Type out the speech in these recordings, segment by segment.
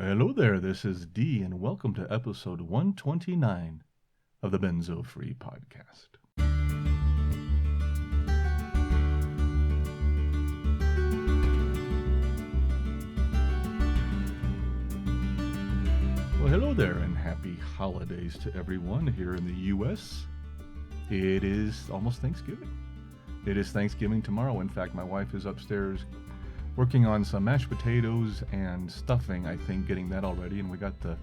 Hello there, this is D, and welcome to episode 129 of the Benzo Free Podcast. Well, hello there, and happy holidays to everyone here in the U.S. It is almost Thanksgiving. It is Thanksgiving tomorrow. In fact, my wife is upstairs working on some mashed potatoes and stuffing, I think, getting that all ready. And we got the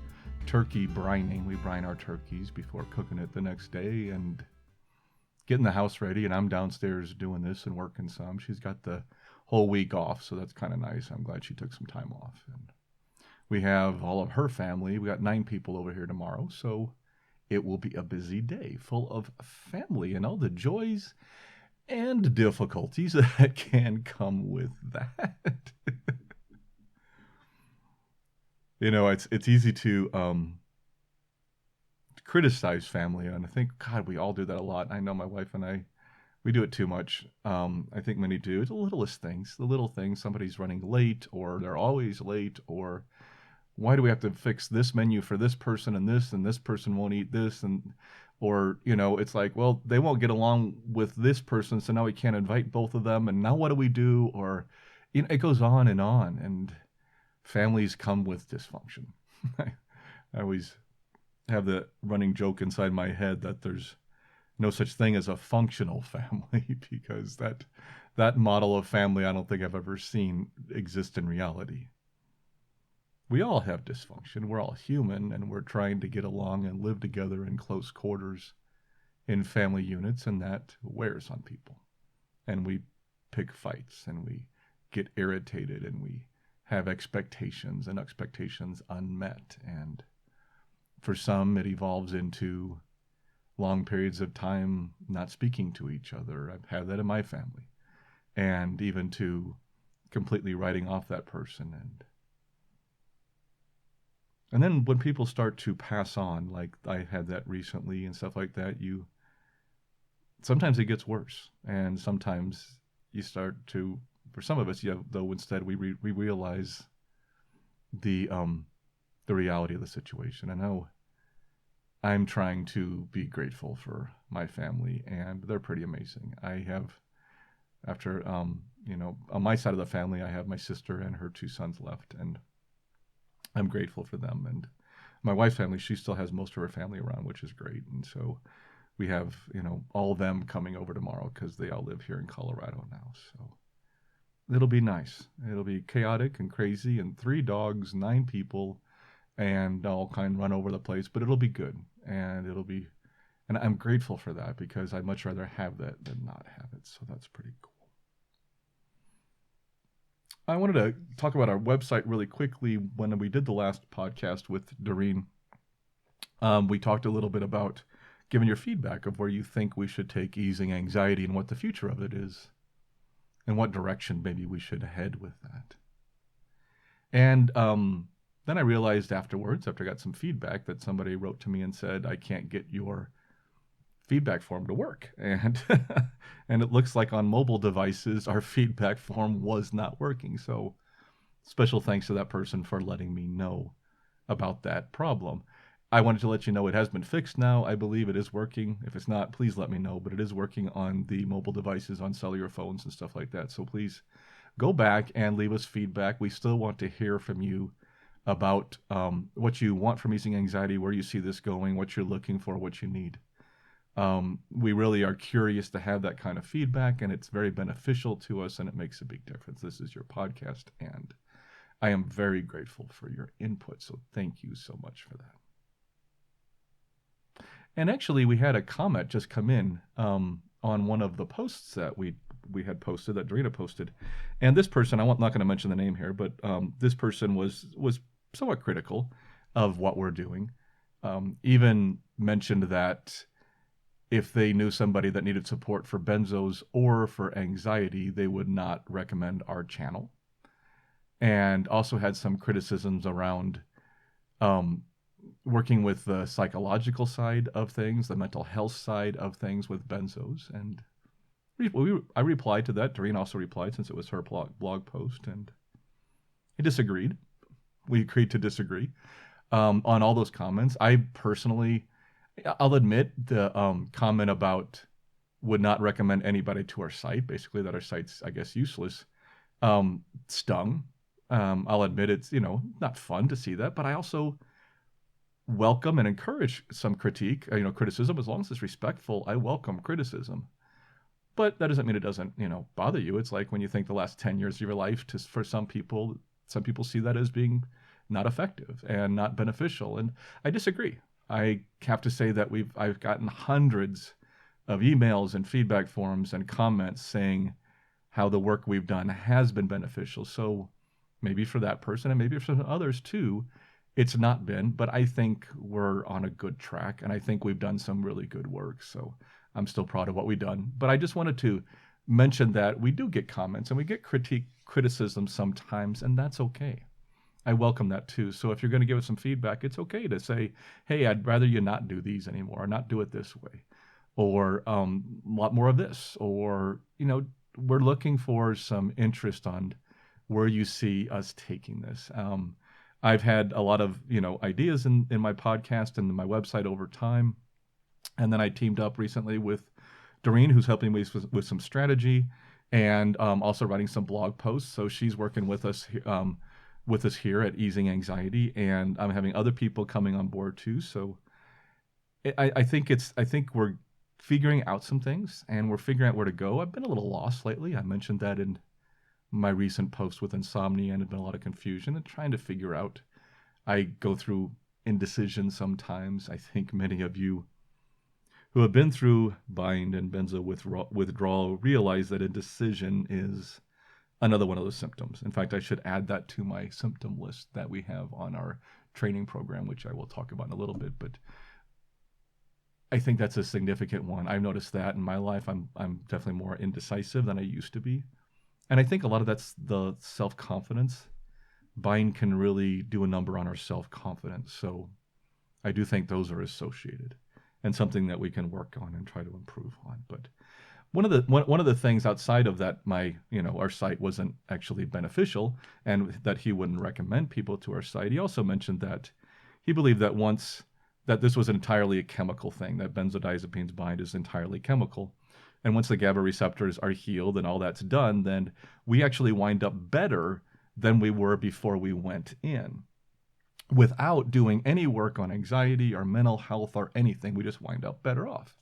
turkey brining. We brine our turkeys before cooking it the next day and getting the house ready. And I'm downstairs doing this and working some. She's got the whole week off, so that's kind of nice. I'm glad she took some time off. And we have all of her family. We got 9 people over here tomorrow, so it will be a busy day full of family and all the joys and difficulties that can come with that. It's easy to criticize family, and I think, God, we all do that a lot. I know my wife and I, we do it too much. I think many do. It's the littlest things, somebody's running late, or they're always late, or why do we have to fix this menu for this person and this person won't eat this, or it's like, well, they won't get along with this person, so now we can't invite both of them, and now what do we do? Or it goes on, and families come with dysfunction. I always have the running joke inside my head that there's no such thing as a functional family, because that model of family I don't think I've ever seen exist in reality. We all have dysfunction. We're all human, and we're trying to get along and live together in close quarters in family units, and that wears on people. And we pick fights, and we get irritated, and we have expectations, and expectations unmet. And for some, it evolves into long periods of time not speaking to each other. I've had that in my family. And even to completely writing off that person. And then when people start to pass on, like I had that recently and stuff like that, sometimes it gets worse. And sometimes you start to, for some of us, though instead we realize the reality of the situation. I know I'm trying to be grateful for my family, and they're pretty amazing. I have, after, on my side of the family, I have my sister and her 2 sons left, and I'm grateful for them. And my wife's family, she still has most of her family around, which is great. And so we have, all of them coming over tomorrow because they all live here in Colorado now. So it'll be nice. It'll be chaotic and crazy, and 3 dogs, 9 people, and all kind of run over the place, but it'll be good. And and I'm grateful for that, because I'd much rather have that than not have it. So that's pretty cool. I wanted to talk about our website really quickly. When we did the last podcast with Doreen, we talked a little bit about giving your feedback of where you think we should take easing anxiety and what the future of it is, and what direction maybe we should head with that. And then I realized afterwards, after I got some feedback, that somebody wrote to me and said, I can't get your feedback form to work. And and it looks like on mobile devices, our feedback form was not working. So special thanks to that person for letting me know about that problem. I wanted to let you know it has been fixed now. I believe it is working. If it's not, please let me know. But it is working on the mobile devices, on cellular phones and stuff like that. So please go back and leave us feedback. We still want to hear from you about what you want from easing anxiety, where you see this going, what you're looking for, what you need. We really are curious to have that kind of feedback, and it's very beneficial to us, and it makes a big difference. This is your podcast, and I am very grateful for your input, so thank you so much for that. And actually, we had a comment just come in on one of the posts that we had posted, that Dorina posted, and this person, I'm not going to mention the name here, but this person was somewhat critical of what we're doing, even mentioned that if they knew somebody that needed support for benzos or for anxiety, they would not recommend our channel. And also had some criticisms around working with the psychological side of things, the mental health side of things with benzos. And I replied to that. Doreen also replied, since it was her blog post, and I disagreed. we agreed to disagree on all those comments. I'll admit the comment about would not recommend anybody to our site, basically that our site's, I guess, useless, stung. I'll admit it's, not fun to see that, but I also welcome and encourage some critique, criticism, as long as it's respectful. I welcome criticism. But that doesn't mean it doesn't, bother you. It's like when you think the last 10 years of your life, for some people see that as being not effective and not beneficial. And I disagree. I have to say that I've gotten hundreds of emails and feedback forms and comments saying how the work we've done has been beneficial. So maybe for that person and maybe for others too, it's not been, but I think we're on a good track and I think we've done some really good work. So I'm still proud of what we've done. But I just wanted to mention that we do get comments and we get criticism sometimes, and that's okay. I welcome that too. So if you're going to give us some feedback, it's okay to say, hey, I'd rather you not do these anymore, or not do it this way, or a lot more of this, or, we're looking for some interest on where you see us taking this. I've had a lot of, ideas in my podcast and my website over time. And then I teamed up recently with Doreen, who's helping me with some strategy and also writing some blog posts. So she's working with us here at Easing Anxiety, and I'm having other people coming on board too. So I think we're figuring out some things and we're figuring out where to go. I've been a little lost lately. I mentioned that in my recent post with insomnia, and there's been a lot of confusion and trying to figure out. I go through indecision sometimes. I think many of you who have been through bind and benzo withdrawal realize that indecision is another one of those symptoms. In fact, I should add that to my symptom list that we have on our training program, which I will talk about in a little bit. But I think that's a significant one. I've noticed that in my life. I'm definitely more indecisive than I used to be. And I think a lot of that's the self-confidence. Bind can really do a number on our self-confidence. So I do think those are associated and something that we can work on and try to improve on. But one of the things outside of that, our site wasn't actually beneficial and that he wouldn't recommend people to our site. He also mentioned that he believed that this was entirely a chemical thing, that benzodiazepines bind is entirely chemical. And once the GABA receptors are healed and all that's done, then we actually wind up better than we were before we went in, without doing any work on anxiety or mental health or anything. We just wind up better off.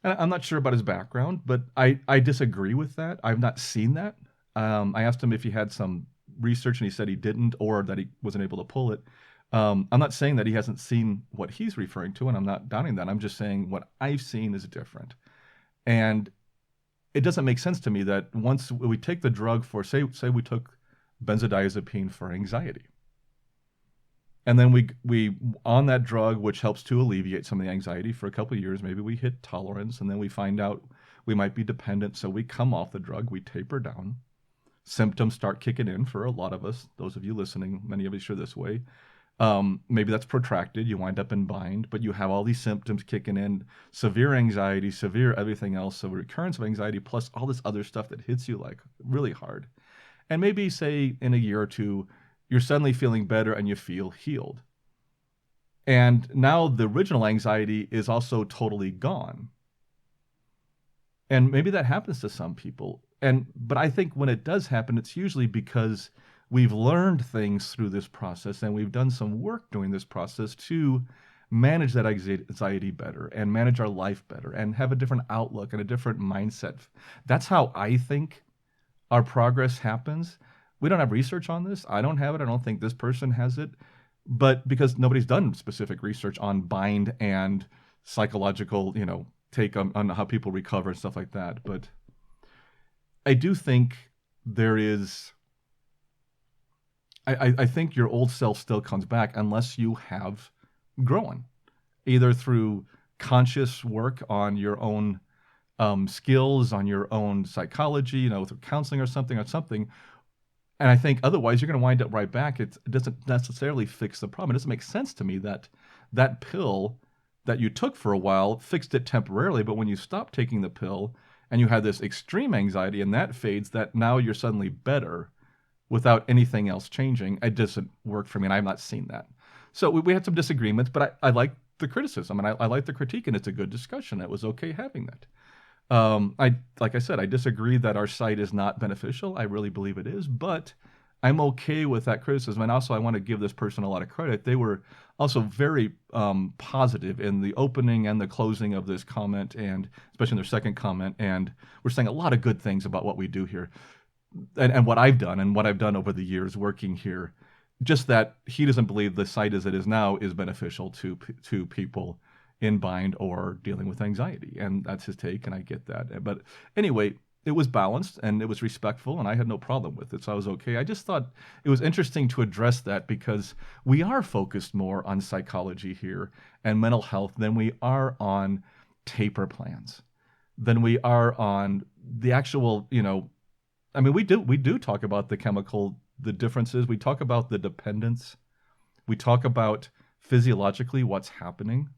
And I'm not sure about his background, but I disagree with that. I've not seen that. I asked him if he had some research, and he said he didn't, or that he wasn't able to pull it. I'm not saying that he hasn't seen what he's referring to, and I'm not doubting that. I'm just saying what I've seen is different. And it doesn't make sense to me that once we take the drug for, say we took benzodiazepine for anxiety, and then we on that drug, which helps to alleviate some of the anxiety for a couple of years, maybe we hit tolerance, and then we find out we might be dependent, so we come off the drug, we taper down. Symptoms start kicking in for a lot of us. Those of you listening, many of us are this way. Maybe that's protracted. You wind up in bind, but you have all these symptoms kicking in, severe anxiety, severe everything else. So recurrence of anxiety plus all this other stuff that hits you like really hard. And maybe say in a year or two, you're suddenly feeling better and you feel healed. And now the original anxiety is also totally gone. And maybe that happens to some people. But I think when it does happen, it's usually because we've learned things through this process and we've done some work during this process to manage that anxiety better and manage our life better and have a different outlook and a different mindset. That's how I think our progress happens. We don't have research on this. I don't have it. I don't think this person has it. But because nobody's done specific research on bind and psychological, take on how people recover and stuff like that. But I do think there is... I think your old self still comes back unless you have grown, either through conscious work on your own skills, on your own psychology, through counseling or something. And I think otherwise you're going to wind up right back. It doesn't necessarily fix the problem. It doesn't make sense to me that that pill that you took for a while fixed it temporarily, but when you stop taking the pill and you have this extreme anxiety and that fades, that now you're suddenly better. without anything else changing, it doesn't work for me, and I've not seen that. So we had some disagreements, but I like the criticism, and I like the critique, and it's a good discussion. It was okay having that. Like I said, I disagree that our site is not beneficial. I really believe it is, but I'm okay with that criticism. And also, I want to give this person a lot of credit. They were also very positive in the opening and the closing of this comment, and especially in their second comment. And we're saying a lot of good things about what we do here, and what I've done and what I've done over the years working here. Just that he doesn't believe the site as it is now is beneficial to people in bind or dealing with anxiety. And that's his take, and I get that. But anyway, it was balanced and it was respectful, and I had no problem with it, so I was okay. I just thought it was interesting to address that because we are focused more on psychology here and mental health than we are on taper plans, than we are on the actual, I mean, we do talk about the differences. We talk about the dependence. We talk about physiologically what's happening.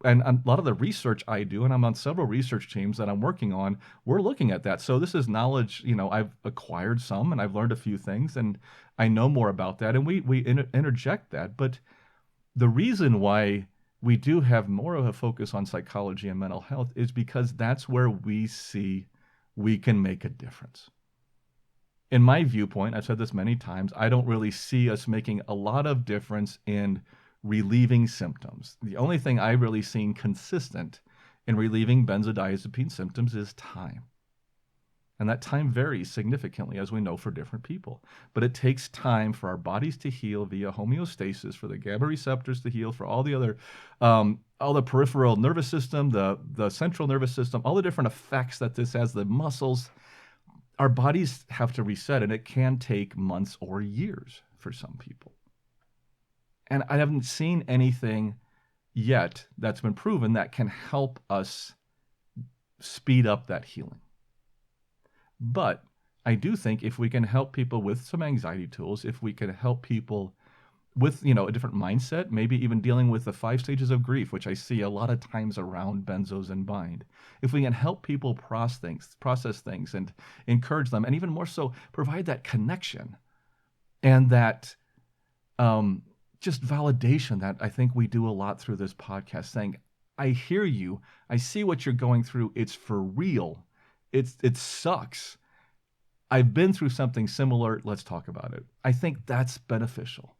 And a lot of the research I do, and I'm on several research teams that I'm working on, we're looking at that. So this is knowledge, I've acquired some, and I've learned a few things, and I know more about that, and we interject that. But the reason why we do have more of a focus on psychology and mental health is because that's where we see we can make a difference. In my viewpoint, I've said this many times, I don't really see us making a lot of difference in relieving symptoms. The only thing I've really seen consistent in relieving benzodiazepine symptoms is time. And that time varies significantly, as we know, for different people. But it takes time for our bodies to heal via homeostasis, for the GABA receptors to heal, for all the other, all the peripheral nervous system, the central nervous system, all the different effects that this has, the muscles. Our bodies have to reset, and it can take months or years for some people. And I haven't seen anything yet that's been proven that can help us speed up that healing. But I do think if we can help people with some anxiety tools, if we can help people with, a different mindset, maybe even dealing with the 5 stages of grief, which I see a lot of times around benzos and bind. If we can help people process things and encourage them, and even more so, provide that connection and that just validation that I think we do a lot through this podcast, saying, I hear you, I see what you're going through, it's for real, it sucks. I've been through something similar, let's talk about it. I think that's beneficial.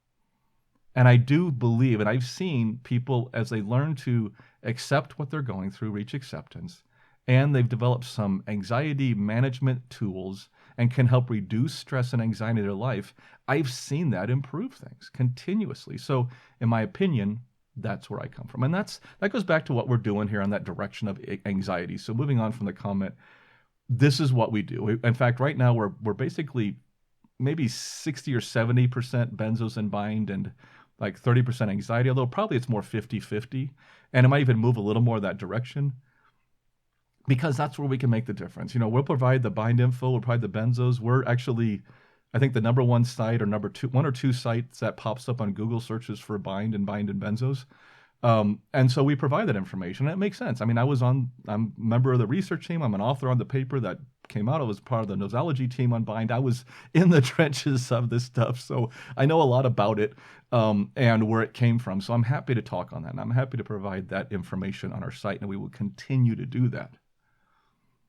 And I do believe, and I've seen people, as they learn to accept what they're going through, reach acceptance, and they've developed some anxiety management tools and can help reduce stress and anxiety in their life, I've seen that improve things continuously. So in my opinion, that's where I come from. And that goes back to what we're doing here on that direction of anxiety. So moving on from the comment, this is what we do. In fact, right now we're basically maybe 60 or 70% benzos and bind and like 30% anxiety, although probably it's more 50-50. And it might even move a little more that direction, because that's where we can make the difference. We'll provide the bind info, we'll provide the benzos. We're actually, I think, the number one site or one or two sites that pops up on Google searches for bind and benzos. And so we provide that information, and it makes sense. I mean, I'm a member of the research team. I'm an author on the paper that came out. I was part of the nosology team on bind. I was in the trenches of this stuff, so I know a lot about it and where it came from. So I'm happy to talk on that, and I'm happy to provide that information on our site, and we will continue to do that.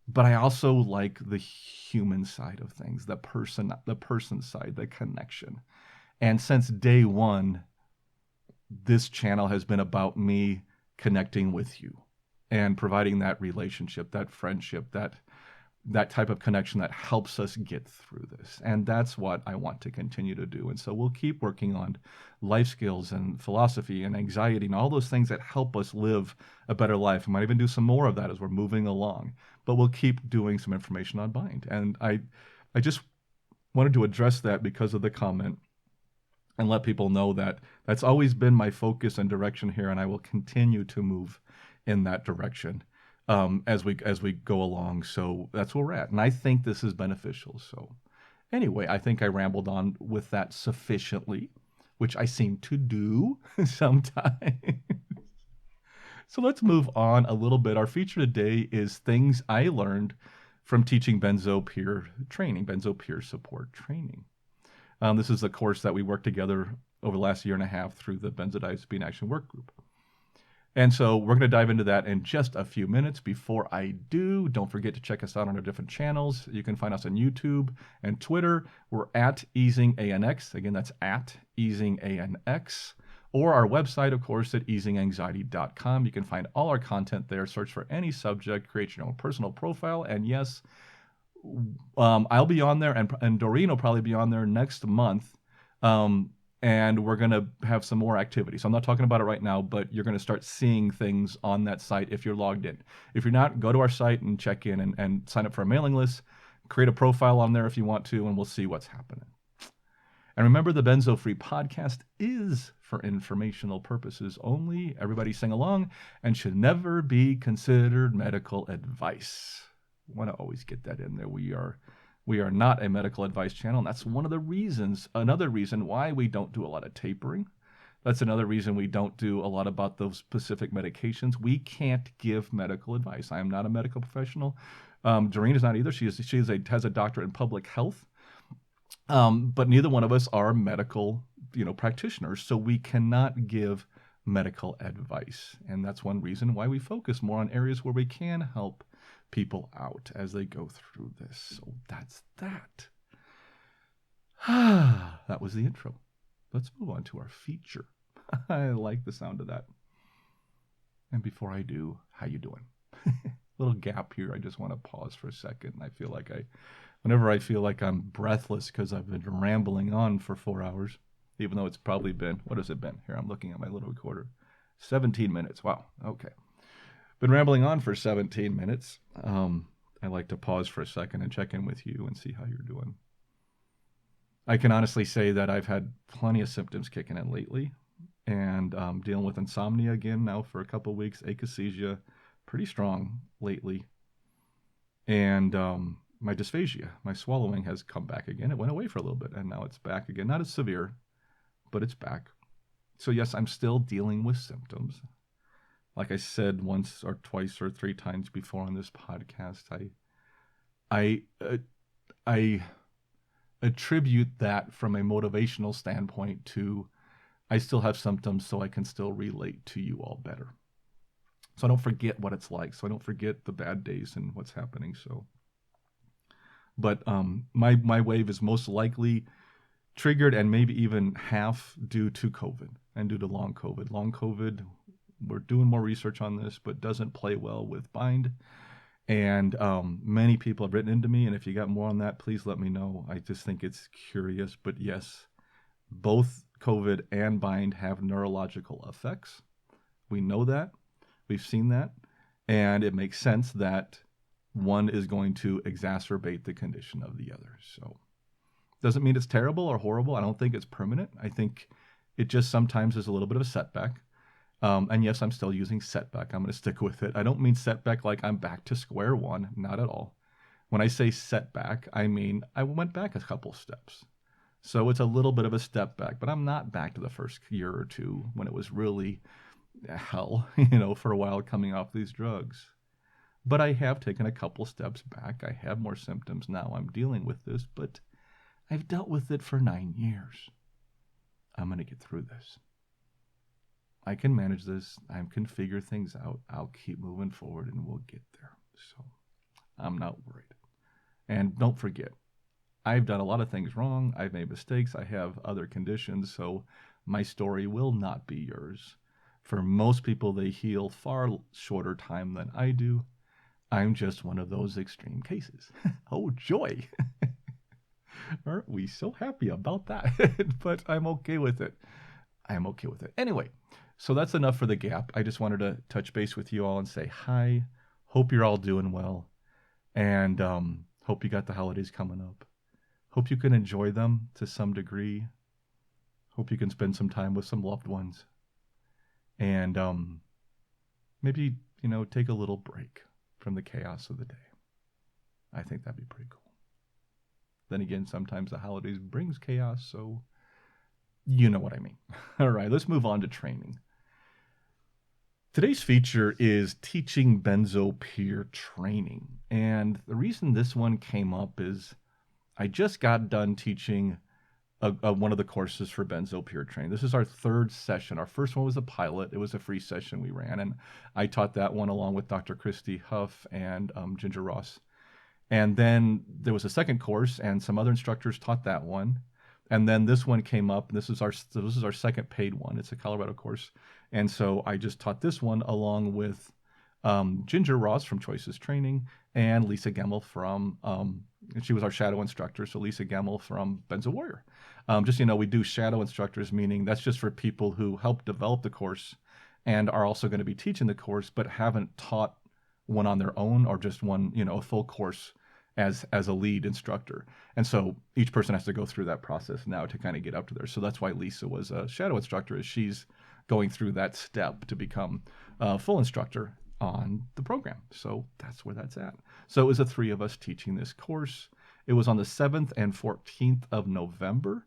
But I also like the human side of things, the person side, the connection. And since day one, this channel has been about me connecting with you and providing that relationship, that friendship, that type of connection that helps us get through this. And that's what I want to continue to do. And so we'll keep working on life skills and philosophy and anxiety and all those things that help us live a better life. We might even do some more of that as we're moving along, but we'll keep doing some information on bind. And I just wanted to address that because of the comment and let people know that that's always been my focus and direction here, and I will continue to move in that direction as we go along. So that's where we're at, and I think this is beneficial. So anyway, I think I rambled on with that sufficiently, which I seem to do sometimes. So let's move on a little bit. Our feature today is things I learned from teaching Benzo peer training, Benzo peer support training. This is a course that we worked together over the last year and a half through the Benzodiazepine Action Work Group. And so we're going to dive into that in just a few minutes. Before I do, don't forget to check us out on our different channels. You can find us on YouTube and Twitter. We're at EasingANX. Again, that's at EasingANX. Or our website, of course, at easinganxiety.com. You can find all our content there. Search for any subject, create your own personal profile. And yes, I'll be on there, and Doreen will probably be on there next month. And we're going to have some more activity. So I'm not talking about it right now, but you're going to start seeing things on that site if you're logged in. If you're not, go to our site and check in and sign up for a mailing list. Create a profile on there if you want to, and we'll see what's happening. And remember, the Benzo Free podcast is for informational purposes only. Everybody sing along, and should never be considered medical advice. I want to always get that in there. We are not a medical advice channel, and that's one of the reasons, another reason why we don't do a lot of tapering. That's another reason we don't do a lot about those specific medications. We can't give medical advice. I am not a medical professional. Doreen is not either. She has a doctorate in public health, but neither one of us are medical, practitioners, so we cannot give medical advice. And that's one reason why we focus more on areas where we can help people out as they go through this. So that's that. That was the intro. Let's move on to our feature. I like the sound of that. And before I do, how you doing? Little gap here. I just want to pause for a second. I feel like whenever I feel like I'm breathless because I've been rambling on for 4 hours, even though it's probably been, what has it been? Here, I'm looking at my little recorder. 17 minutes. Wow. Okay. Been rambling on for 17 minutes. I like to pause for a second and check in with you and see how you're doing. I can honestly say that I've had plenty of symptoms kicking in lately, and dealing with insomnia again now for a couple of weeks, akathisia, pretty strong lately, and my dysphagia, my swallowing has come back again. It went away for a little bit, and now it's back again. Not as severe, but it's back. So yes, I'm still dealing with symptoms. Like I said once or twice or 3 times before on this podcast, I attribute that from a motivational standpoint to I still have symptoms, so I can still relate to you all better. So I don't forget what it's like. So I don't forget the bad days and what's happening. So, but my wave is most likely triggered and maybe even half due to COVID and due to long COVID. Long COVID, we're doing more research on this, but doesn't play well with bind. And many people have written into me, and if you got more on that, please let me know. I just think it's curious. But yes, both COVID and bind have neurological effects. We know that. We've seen that. And it makes sense that one is going to exacerbate the condition of the other. So doesn't mean it's terrible or horrible. I don't think it's permanent. I think it just sometimes is a little bit of a setback. And yes, I'm still using setback. I'm going to stick with it. I don't mean setback like I'm back to square one. Not at all. When I say setback, I mean I went back a couple steps. So it's a little bit of a step back, but I'm not back to the first year or two when it was really hell, for a while coming off these drugs. But I have taken a couple steps back. I have more symptoms now. I'm dealing with this, but I've dealt with it for 9 years. I'm going to get through this. I can manage this. I can figure things out. I'll keep moving forward and we'll get there. So I'm not worried. And don't forget, I've done a lot of things wrong. I've made mistakes. I have other conditions. So my story will not be yours. For most people, they heal far shorter time than I do. I'm just one of those extreme cases. Oh, joy. Aren't we so happy about that? But I'm okay with it. I'm okay with it. Anyway. So that's enough for the gap. I just wanted to touch base with you all and say hi. Hope you're all doing well. And hope you got the holidays coming up. Hope you can enjoy them to some degree. Hope you can spend some time with some loved ones. And maybe, take a little break from the chaos of the day. I think that'd be pretty cool. Then again, sometimes the holidays brings chaos, so you know what I mean. All right, let's move on to training. Today's feature is teaching benzo peer training. And the reason this one came up is I just got done teaching one of the courses for Benzo Peer Train. This is our third session. Our first one was a pilot. It was a free session we ran, and I taught that one along with Dr. Christy Huff and Ginger Ross. And then there was a second course, and some other instructors taught that one. And then this one came up. This is our second paid one. It's a Colorado course, and so I just taught this one along with Ginger Ross from Choices Training and Lisa Gemmel from she was our shadow instructor. So Lisa Gemmel from Benzo Warrior. Just we do shadow instructors, meaning that's just for people who help develop the course and are also going to be teaching the course, but haven't taught one on their own or just one a full course as a lead instructor. And so each person has to go through that process now to kind of get up to there. So that's why Lisa was a shadow instructor, is she's going through that step to become a full instructor on the program. So that's where that's at. So it was the three of us teaching this course. It was on the 7th and 14th of November,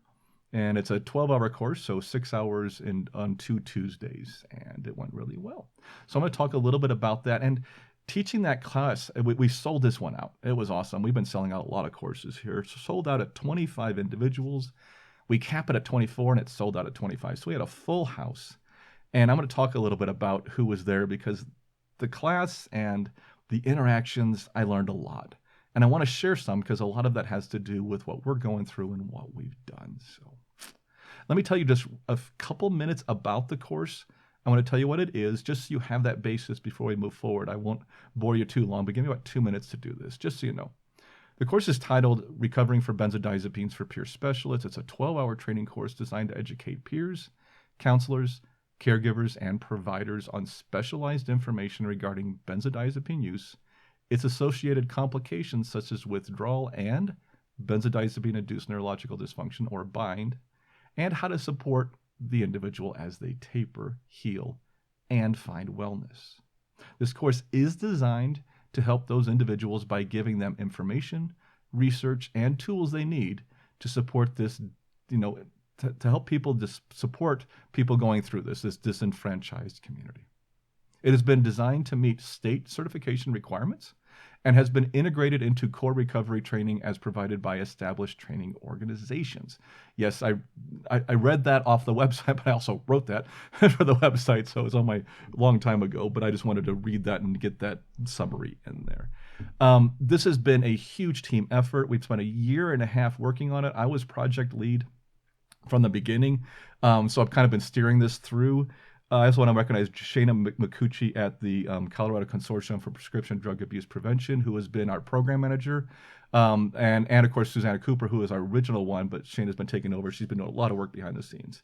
and it's a 12-hour course, so 6 hours on 2 Tuesdays, and it went really well. So I'm going to talk a little bit about that. And teaching that class, we sold this one out. It was awesome. We've been selling out a lot of courses here. It's sold out at 25 individuals. We cap it at 24, and it sold out at 25. So we had a full house. And I'm going to talk a little bit about who was there, because the class and the interactions, I learned a lot. And I want to share some because a lot of that has to do with what we're going through and what we've done. So let me tell you just a couple minutes about the course. I want to tell you what it is, just so you have that basis before we move forward. I won't bore you too long, but give me about 2 minutes to do this, just so you know. The course is titled Recovering from Benzodiazepines for Peer Specialists. It's a 12-hour training course designed to educate peers, counselors, caregivers, and providers on specialized information regarding benzodiazepine use, its associated complications such as withdrawal and benzodiazepine-induced neurological dysfunction, or BIND, and how to support the individual as they taper, heal, and find wellness. This course is designed to help those individuals by giving them information, research, and tools they need to support this, to help people support people going through this disenfranchised community. It has been designed to meet state certification requirements and has been integrated into core recovery training as provided by established training organizations. Yes, I read that off the website, but I also wrote that for the website, so it was on my long time ago, but I just wanted to read that and get that summary in there. This has been a huge team effort. We've spent a year and a half working on it. I was project lead from the beginning, so I've kind of been steering this through. I also want to recognize Shana McCucci at the Colorado Consortium for Prescription Drug Abuse Prevention, who has been our program manager, and of course Susanna Cooper, who is our original one, but Shana's been taking over. She's been doing a lot of work behind the scenes.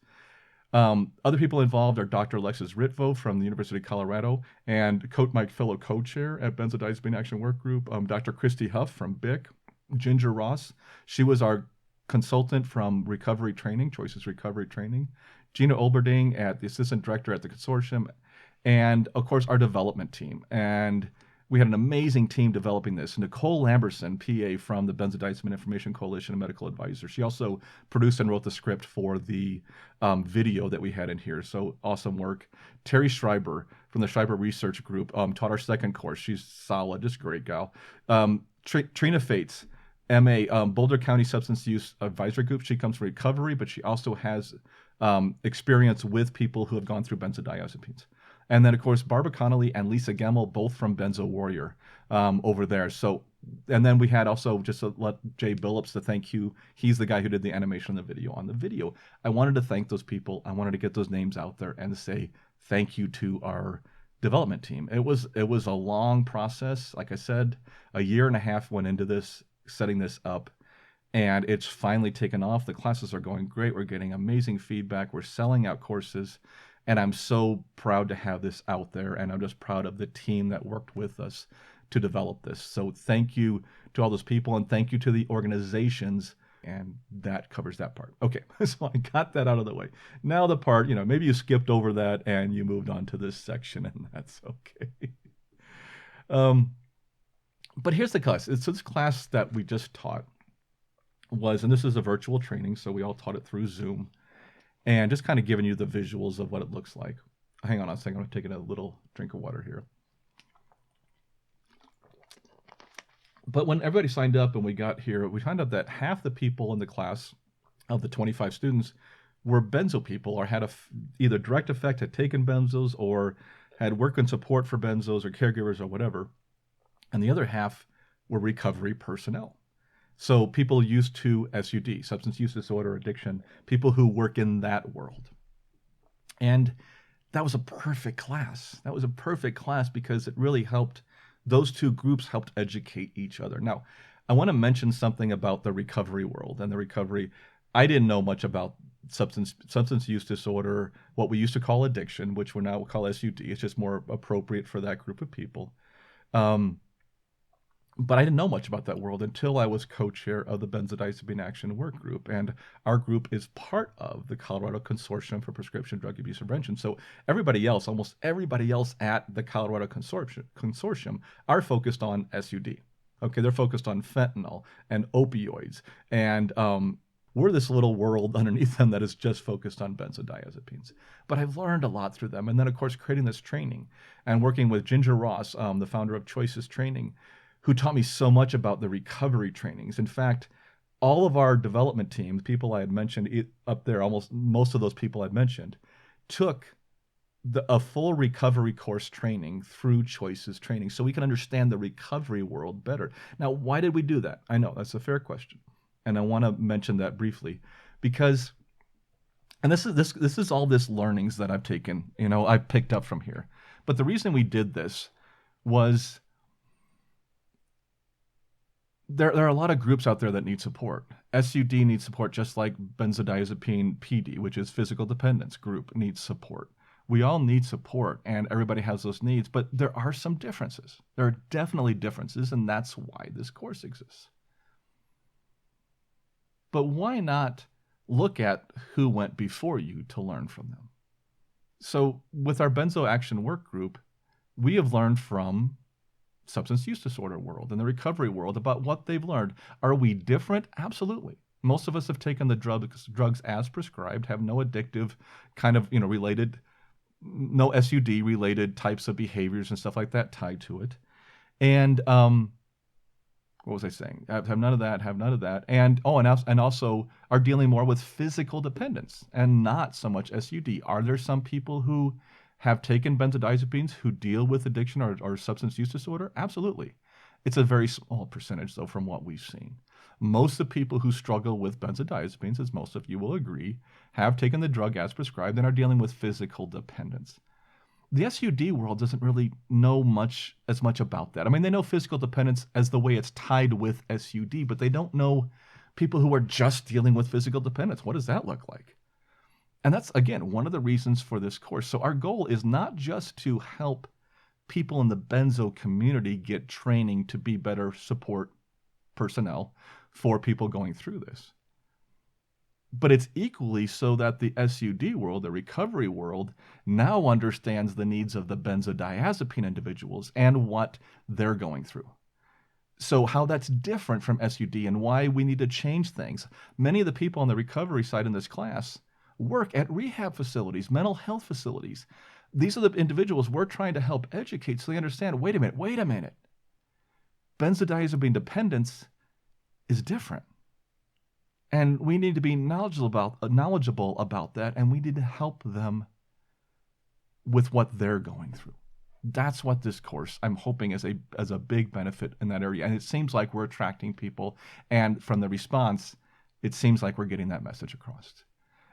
Other people involved are Dr. Alexis Ritvo from the University of Colorado and my fellow co-chair at Benzodiazepine Action Work Group, Dr. Christy Huff from BIC, Ginger Ross. She was our consultant from Recovery Training, Choices Recovery Training, Gina Olberding at the assistant director at the consortium, and of course our development team. And we had an amazing team developing this. Nicole Lamberson, PA from the Benzodiazepine Information Coalition, a medical advisor. She also produced and wrote the script for the video that we had in here. So awesome work. Terry Schreiber from the Schreiber Research Group taught our second course. She's solid, just a great gal. Trina Fates, MA, Boulder County Substance Use Advisory Group. She comes from recovery, but she also has experience with people who have gone through benzodiazepines. And then, of course, Barbara Connolly and Lisa Gemmel, both from Benzo Warrior over there. So, and then we had also, just to let Jay Billups to thank you. He's the guy who did the animation of the video. On the video, I wanted to thank those people. I wanted to get those names out there and to say thank you to our development team. It was a long process. Like I said, a year and a half went into this, setting this up, and it's finally taken off. The classes are going great. We're getting amazing feedback. We're selling out courses, and I'm so proud to have this out there, and I'm just proud of the team that worked with us to develop this. So thank you to all those people, and thank you to the organizations, and that covers that part. Okay, so I got that out of the way. Now the part, maybe you skipped over that and you moved on to this section, and that's okay. But here's the class. So this class that we just taught and this is a virtual training, so we all taught it through Zoom, and just kind of giving you the visuals of what it looks like. Hang on a second, I'm taking a little drink of water here. But when everybody signed up and we got here, we found out that half the people in the class of the 25 students were benzo people or had either direct effect, had taken benzos, or had work and support for benzos or caregivers or whatever. And the other half were recovery personnel. So people used to SUD, substance use disorder, addiction, people who work in that world. And that was a perfect class. That was a perfect class because it really helped, those two groups helped educate each other. Now, I want to mention something about the recovery world and the recovery. I didn't know much about substance use disorder, what we used to call addiction, which we now call SUD. It's just more appropriate for that group of people. But I didn't know much about that world until I was co-chair of the Benzodiazepine Action Work Group. And our group is part of the Colorado Consortium for Prescription Drug Abuse Prevention. So everybody else, almost everybody else at the Colorado Consortium are focused on SUD. Okay, they're focused on fentanyl and opioids. And we're this little world underneath them that is just focused on benzodiazepines. But I've learned a lot through them. And then, of course, creating this training and working with Ginger Ross, the founder of Choices Training, who taught me so much about the recovery trainings. In fact, all of our development teams, people I had mentioned up there, almost most of those people I'd mentioned, took a full recovery course training through Choices Training so we can understand the recovery world better. Now, why did we do that? I know that's a fair question. And I want to mention that briefly because, and this is all this learnings that I've taken, I've picked up from here. But the reason we did this was there are a lot of groups out there that need support. SUD needs support just like benzodiazepine PD, which is physical dependence group, needs support. We all need support and everybody has those needs, but there are some differences. There are definitely differences, and that's why this course exists. But why not look at who went before you to learn from them? So with our Benzo Action Work Group, we have learned from substance use disorder world and the recovery world about what they've learned. Are we different? Absolutely. Most of us have taken the drugs as prescribed, have no addictive kind of, related, no SUD related types of behaviors and stuff like that tied to it. And what was I saying? Have none of that. And also are dealing more with physical dependence and not so much SUD. Are there some people who have taken benzodiazepines who deal with addiction or substance use disorder? Absolutely. It's a very small percentage, though, from what we've seen. Most of the people who struggle with benzodiazepines, as most of you will agree, have taken the drug as prescribed and are dealing with physical dependence. The SUD world doesn't really know as much about that. I mean, they know physical dependence as the way it's tied with SUD, but they don't know people who are just dealing with physical dependence. What does that look like? And that's, again, one of the reasons for this course. So our goal is not just to help people in the benzo community get training to be better support personnel for people going through this, but it's equally so that the SUD world, the recovery world, now understands the needs of the benzodiazepine individuals and what they're going through. So how that's different from SUD and why we need to change things. Many of the people on the recovery side in this class work at rehab facilities, mental health facilities. These are the individuals we're trying to help educate so they understand, wait a minute. Benzodiazepine dependence is different. And we need to be knowledgeable about that, and we need to help them with what they're going through. That's what this course, I'm hoping, is a big benefit in that area. And it seems like we're attracting people, and from the response, it seems like we're getting that message across.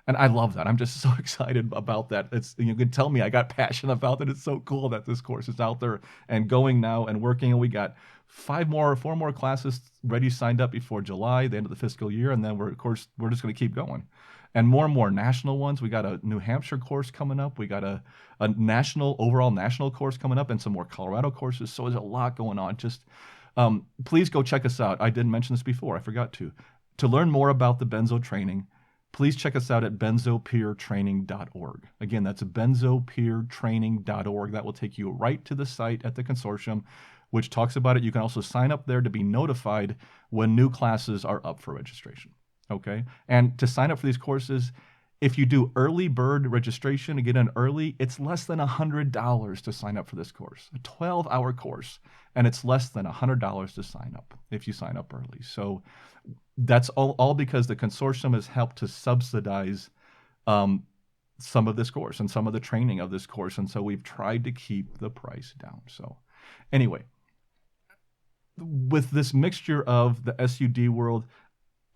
And I love that. I'm just so excited about that. You can tell me I got passionate about it. It's so cool that this course is out there and going now and working. And we got 4 more classes ready signed up before July, the end of the fiscal year. And then we're just going to keep going. And more national ones. We got a New Hampshire course coming up. We got a overall national course coming up and some more Colorado courses. So there's a lot going on. Just please go check us out. I didn't mention this before. I forgot to. To learn more about the benzo training, please check us out at benzopeertraining.org. Again, that's benzopeertraining.org. That will take you right to the site at the consortium, which talks about it. You can also sign up there to be notified when new classes are up for registration. Okay? And to sign up for these courses, if you do early bird registration and get in early, it's less than $100 to sign up for this course. A 12-hour course, and it's less than $100 to sign up if you sign up early. So that's all because the consortium has helped to subsidize um, some of this course and some of the training of this course. And so we've tried to keep the price down. So anyway, with this mixture of the SUD world,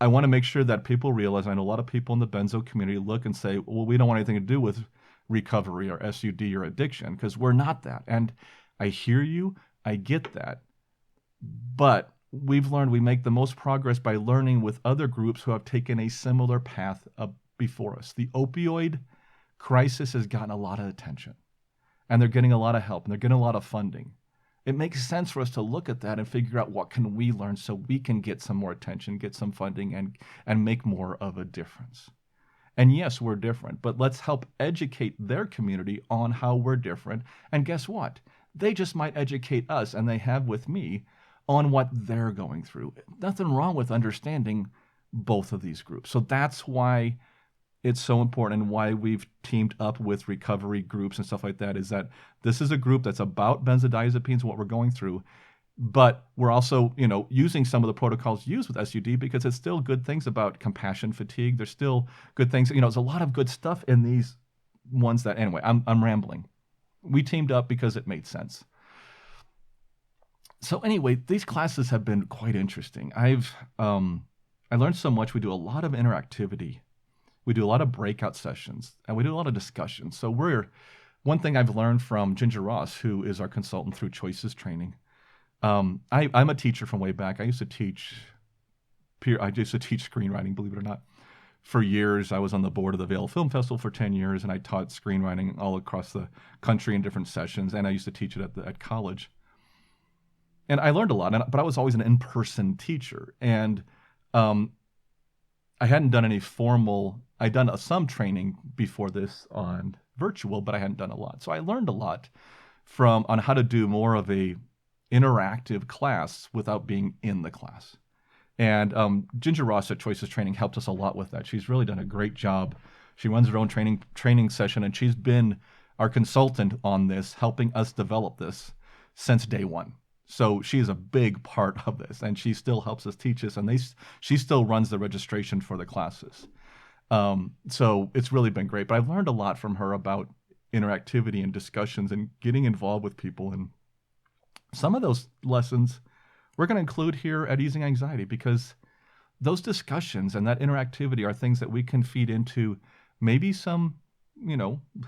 I want to make sure that people realize, I know a lot of people in the benzo community look and say, well, we don't want anything to do with recovery or SUD or addiction, because we're not that. And I hear you, I get that. But we've learned we make the most progress by learning with other groups who have taken a similar path before us. The opioid crisis has gotten a lot of attention, and they're getting a lot of help, and they're getting a lot of funding. It makes sense for us to look at that and figure out what can we learn so we can get some more attention, get some funding, and make more of a difference. And yes, we're different, but let's help educate their community on how we're different. And guess what? They just might educate us, and they have with me, on what they're going through. Nothing wrong with understanding both of these groups. So that's why it's so important, and why we've teamed up with recovery groups and stuff like that, is that this is a group that's about benzodiazepines, what we're going through, but we're also, using some of the protocols used with SUD, because it's still good things about compassion fatigue. There's still good things, there's a lot of good stuff in these ones that, anyway, I'm rambling. We teamed up because it made sense. So anyway, these classes have been quite interesting. I learned so much. We do a lot of interactivity. We do a lot of breakout sessions, and we do a lot of discussion. So one thing I've learned from Ginger Ross, who is our consultant through Choices Training. I'm a teacher from way back. I used to teach screenwriting, believe it or not. For years, I was on the board of the Vail Film Festival for 10 years, and I taught screenwriting all across the country in different sessions, and I used to teach it at college. And I learned a lot, but I was always an in-person teacher. And I hadn't done any formal, I'd done some training before this on virtual, but I hadn't done a lot. So I learned a lot on how to do more of a interactive class without being in the class. And Ginger Ross at Choices Training helped us a lot with that. She's really done a great job. She runs her own training session, and she's been our consultant on this, helping us develop this since day one. So she is a big part of this, and she still helps us teach us, and she still runs the registration for the classes. So it's really been great. But I've learned a lot from her about interactivity and discussions and getting involved with people. And some of those lessons we're going to include here at Easing Anxiety, because those discussions and that interactivity are things that we can feed into maybe some,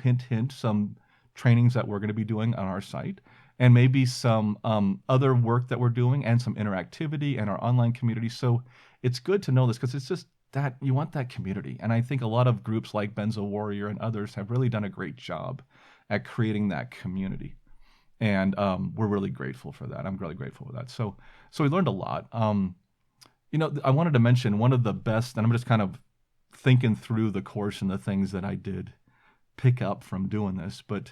hint, some trainings that we're going to be doing on our site, and maybe some other work that we're doing, and some interactivity and our online community. So it's good to know this, because it's just that you want that community. And I think a lot of groups like Benzo Warrior and others have really done a great job at creating that community. And we're really grateful for that. I'm really grateful for that. So we learned a lot. I wanted to mention one of the best, and I'm just kind of thinking through the course and the things that I did pick up from doing this, but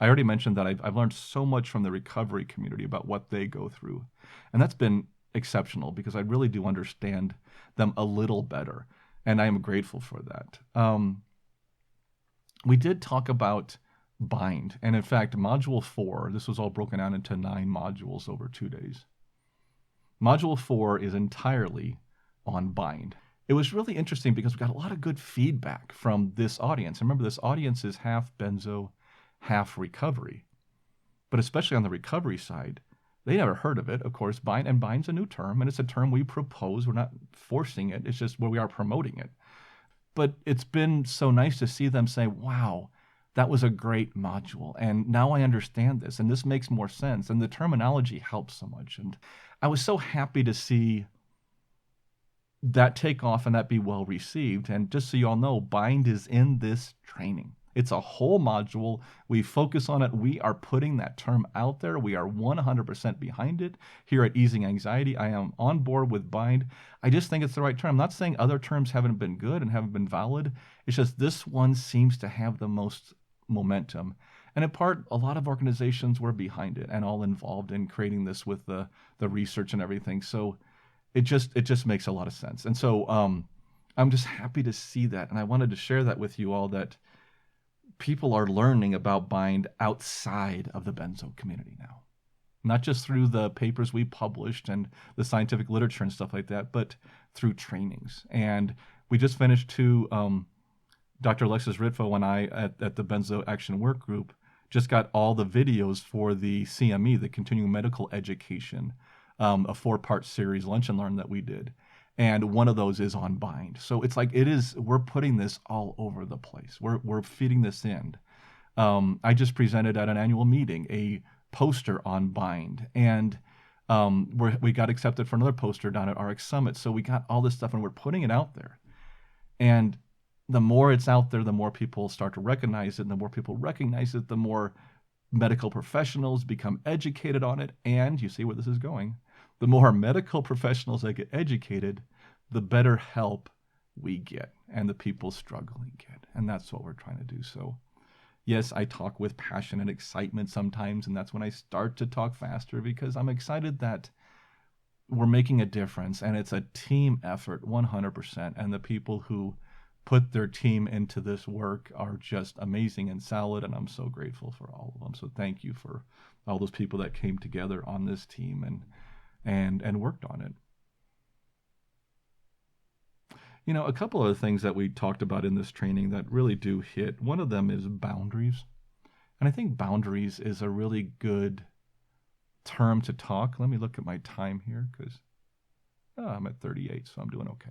I already mentioned that I've learned so much from the recovery community about what they go through. And that's been exceptional, because I really do understand them a little better. And I am grateful for that. We did talk about bind. And in fact, module 4, this was all broken out into 9 modules over 2 days. Module 4 is entirely on bind. It was really interesting because we got a lot of good feedback from this audience. Remember, this audience is half benzo, half recovery. But especially on the recovery side, they never heard of it. Of course, bind, and bind's a new term, and it's a term we propose. We're not forcing it. It's just where we are promoting it. But it's been so nice to see them say, wow, that was a great module, and now I understand this, and this makes more sense, and the terminology helps so much. And I was so happy to see that take off and that be well received. And just so you all know, bind is in this training. It's a whole module. We focus on it. We are putting that term out there. We are 100% behind it here at Easing Anxiety. I am on board with bind. I just think it's the right term. I'm not saying other terms haven't been good and haven't been valid. It's just this one seems to have the most momentum. And in part, a lot of organizations were behind it and all involved in creating this with the research and everything. So it just makes a lot of sense. And so I'm just happy to see that. And I wanted to share that with you all, that people are learning about bind outside of the benzo community now. Not just through the papers we published and the scientific literature and stuff like that, but through trainings. And we just finished Dr. Alexis Ritvo and I at the Benzo Action Work Group just got all the videos for the CME, the Continuing Medical Education, a 4-part series, Lunch and Learn, that we did. And one of those is on bind. So it's like we're putting this all over the place. We're feeding this in. I just presented at an annual meeting a poster on bind, and we got accepted for another poster down at RX Summit. So we got all this stuff and we're putting it out there. And the more it's out there, the more people start to recognize it. And the more people recognize it, the more medical professionals become educated on it. And you see where this is going. The more medical professionals that get educated, the better help we get and the people struggling get. And that's what we're trying to do. So yes, I talk with passion and excitement sometimes, and that's when I start to talk faster, because I'm excited that we're making a difference, and it's a team effort 100%. And the people who put their team into this work are just amazing and solid, and I'm so grateful for all of them. So thank you for all those people that came together on this team and worked on it. You know, a couple of the things that we talked about in this training that really do hit, one of them is boundaries. And I think boundaries is a really good term to talk. Let me look at my time here, because I'm at 38, so I'm doing okay.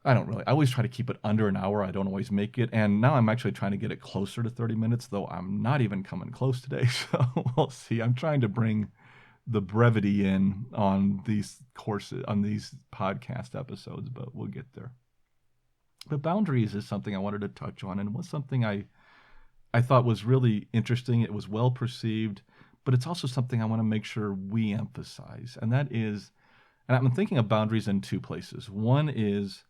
I always try to keep it under an hour. I don't always make it. And now I'm actually trying to get it closer to 30 minutes, though I'm not even coming close today. So we'll see. I'm trying to bring the brevity in on these courses, on these podcast episodes, but we'll get there. But boundaries is something I wanted to touch on, and was something I thought was really interesting. It was well perceived, but it's also something I want to make sure we emphasize. And that is, and I'm thinking of boundaries in 2 places. One is